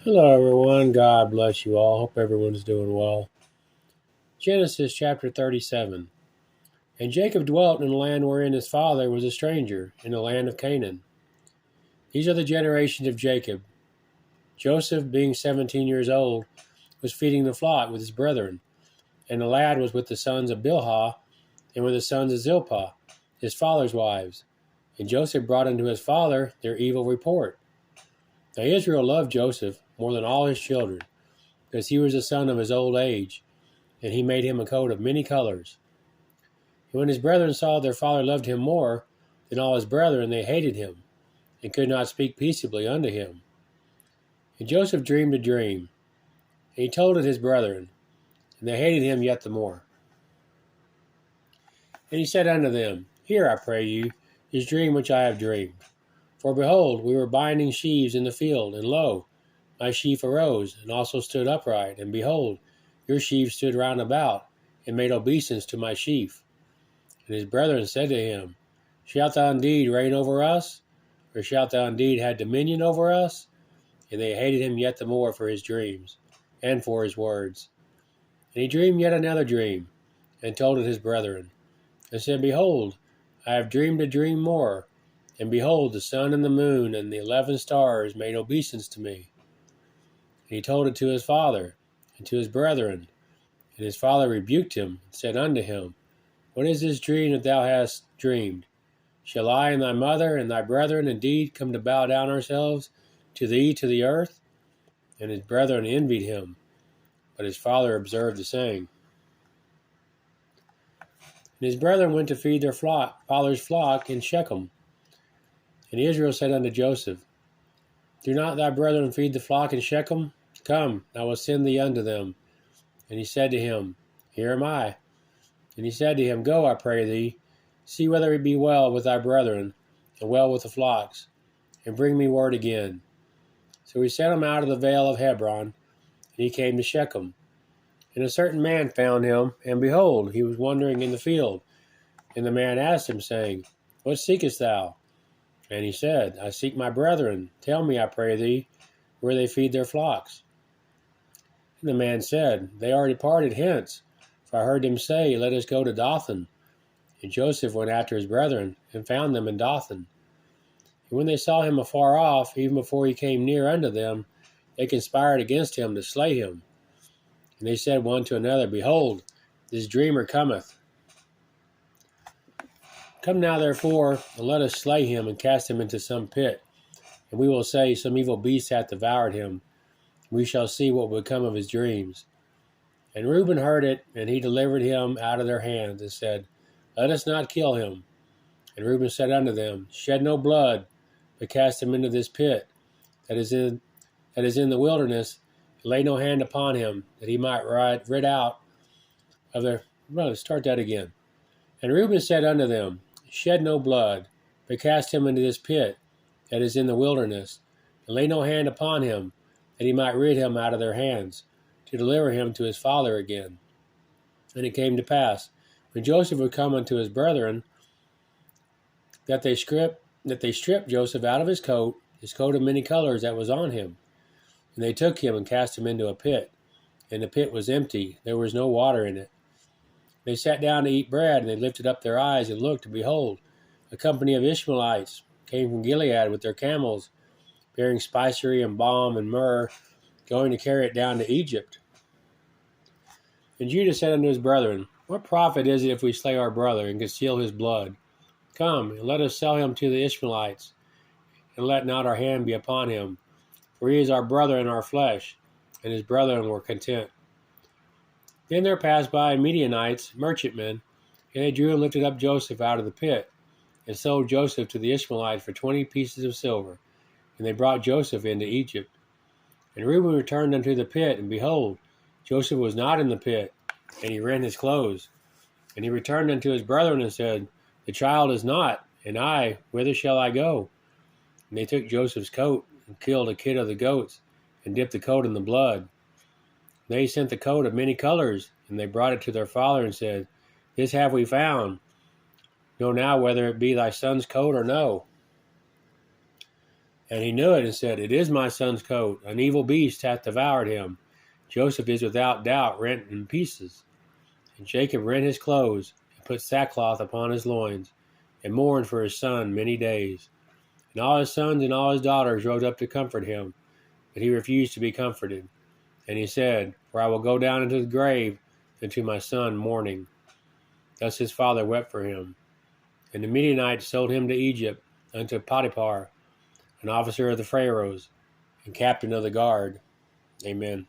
Hello, everyone. God bless you all. Hope everyone's doing well. Genesis chapter 37. And Jacob dwelt in the land wherein his father was a stranger, in the land of Canaan. These are the generations of Jacob. Joseph, being 17 years old, was feeding the flock with his brethren, and the lad was with the sons of Bilhah and with the sons of Zilpah, his father's wives. And Joseph brought unto his father their evil report. Now Israel loved Joseph more than all his children, because he was the son of his old age, and he made him a coat of many colors. And when his brethren saw their father loved him more than all his brethren, they hated him, and could not speak peaceably unto him. And Joseph dreamed a dream, and he told it his brethren, and they hated him yet the more. And he said unto them, Hear, I pray you, this dream which I have dreamed. For behold, we were binding sheaves in the field, and lo, my sheaf arose, and also stood upright, and behold, your sheaves stood round about, and made obeisance to my sheaf. And his brethren said to him, Shalt thou indeed reign over us? Or shalt thou indeed have dominion over us? And they hated him yet the more for his dreams, and for his words. And he dreamed yet another dream, and told it his brethren, and said, Behold, I have dreamed a dream more, and behold, the sun and the moon and the 11 stars made obeisance to me. And he told it to his father, and to his brethren. And his father rebuked him, and said unto him, What is this dream that thou hast dreamed? Shall I and thy mother and thy brethren indeed come to bow down ourselves to thee to the earth? And his brethren envied him, but his father observed the saying. And his brethren went to feed their father's flock in Shechem. And Israel said unto Joseph, Do not thy brethren feed the flock in Shechem? Come, I will send thee unto them. And he said to him, Here am I. And he said to him, Go, I pray thee, see whether it be well with thy brethren, and well with the flocks, and bring me word again. So he sent him out of the vale of Hebron, and he came to Shechem. And a certain man found him, and behold, he was wandering in the field. And the man asked him, saying, What seekest thou? And he said, I seek my brethren. Tell me, I pray thee, where they feed their flocks. And the man said, They are departed hence, for I heard them say, Let us go to Dothan. And Joseph went after his brethren, and found them in Dothan. And when they saw him afar off, even before he came near unto them, they conspired against him to slay him. And they said one to another, Behold, this dreamer cometh. Come now, therefore, and let us slay him, and cast him into some pit. And we will say, Some evil beast hath devoured him. We shall see what will become of his dreams. And Reuben heard it, and he delivered him out of their hands, and said, Let us not kill him. And Reuben said unto them, Shed no blood, but cast him into this pit that is in the wilderness, and lay no hand upon him, that he might rid out of their... Well, start that again. And Reuben said unto them, Shed no blood, but cast him into this pit that is in the wilderness, and lay no hand upon him, that he might rid him out of their hands, to deliver him to his father again. And it came to pass, when Joseph would come unto his brethren, that they stripped Joseph out of his coat of many colors that was on him. And they took him and cast him into a pit. And the pit was empty, there was no water in it. They sat down to eat bread, and they lifted up their eyes and looked, and behold, a company of Ishmaelites came from Gilead with their camels, bearing spicery and balm and myrrh, going to carry it down to Egypt. And Judah said unto his brethren, What profit is it if we slay our brother and conceal his blood? Come, and let us sell him to the Ishmaelites, and let not our hand be upon him, for he is our brother in our flesh. And his brethren were content. Then there passed by Midianites, merchantmen, and they drew and lifted up Joseph out of the pit, and sold Joseph to the Ishmaelites for 20 pieces of silver. And they brought Joseph into Egypt. And Reuben returned unto the pit, and behold, Joseph was not in the pit, and he rent his clothes. And he returned unto his brethren, and said, The child is not, and I, whither shall I go? And they took Joseph's coat, and killed a kid of the goats, and dipped the coat in the blood. They sent the coat of many colors, and they brought it to their father, and said, This have we found. Know now whether it be thy son's coat or no. And he knew it and said, It is my son's coat. An evil beast hath devoured him. Joseph is without doubt rent in pieces. And Jacob rent his clothes, and put sackcloth upon his loins, and mourned for his son many days. And all his sons and all his daughters rose up to comfort him, but he refused to be comforted. And he said, For I will go down into the grave, and to my son mourning. Thus his father wept for him. And the Midianites sold him to Egypt, unto Potiphar, an officer of the Pharaohs, and captain of the guard. Amen.